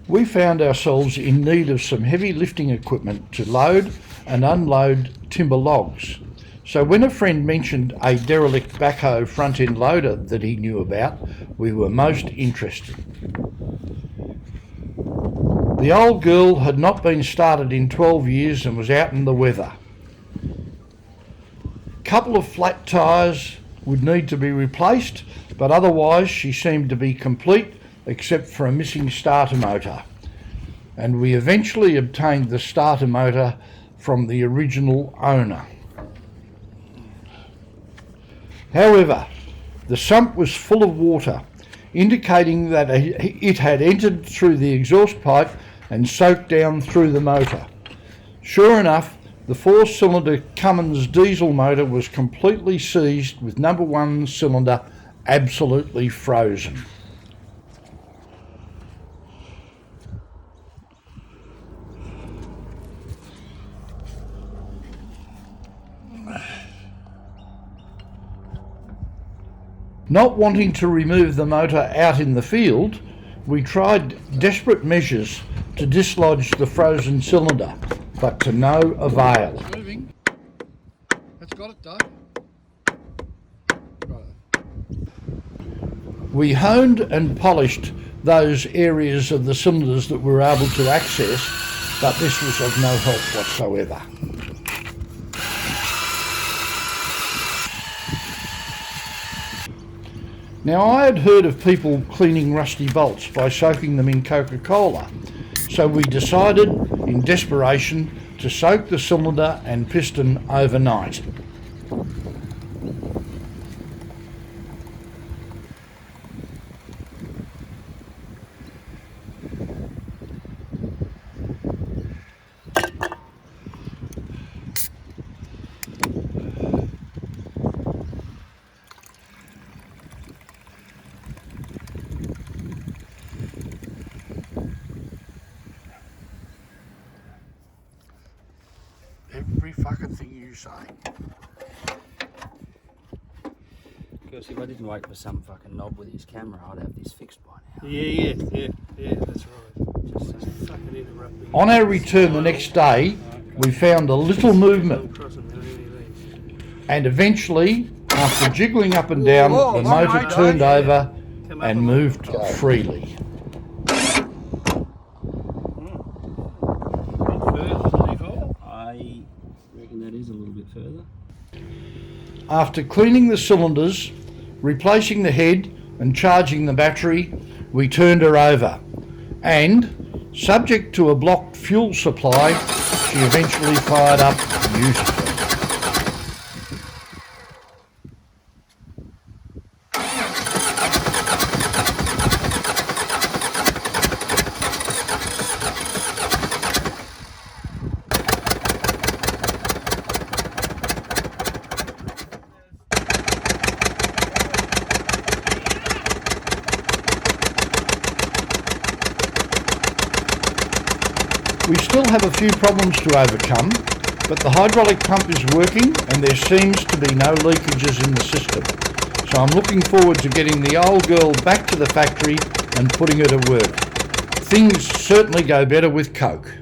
We found ourselves in need of some heavy lifting equipment to load and unload timber logs. So when a friend mentioned a derelict backhoe front-end loader that he knew about, we were most interested. The old girl had not been started in 12 years and was out in the weather. A couple of flat tyres would need to be replaced, but otherwise she seemed to be complete except for a missing starter motor. And we eventually obtained the starter motor from the original owner. However, the sump was full of water, indicating that it had entered through the exhaust pipe and soaked down through the motor. Sure enough, the 4-cylinder Cummins diesel motor was completely seized with number 1 cylinder absolutely frozen. Not wanting to remove the motor out in the field, we tried desperate measures to dislodge the frozen cylinder, but to no avail. It's moving. It's got it, Doug. We honed and polished those areas of the cylinders that we were able to access, but this was of no help whatsoever. Now, I had heard of people cleaning rusty bolts by soaking them in Coca-Cola, so we decided in desperation to soak the cylinder and piston overnight. Every fucking thing you say. Because if I didn't wait for some fucking knob with his camera, I'd have this fixed by now. Yeah, that's right. Just fucking interrupting. On our return the next day, we found a little movement, and eventually, after jiggling up and down, the motor turned over and moved freely. I reckon that is a little bit further. After cleaning the cylinders, replacing the head and charging the battery, we turned her over, and, subject to a blocked fuel supply, she eventually fired up beautifully. We still have a few problems to overcome, but the hydraulic pump is working and there seems to be no leakages in the system. So I'm looking forward to getting the old girl back to the factory and putting her to work. Things certainly go better with Coke.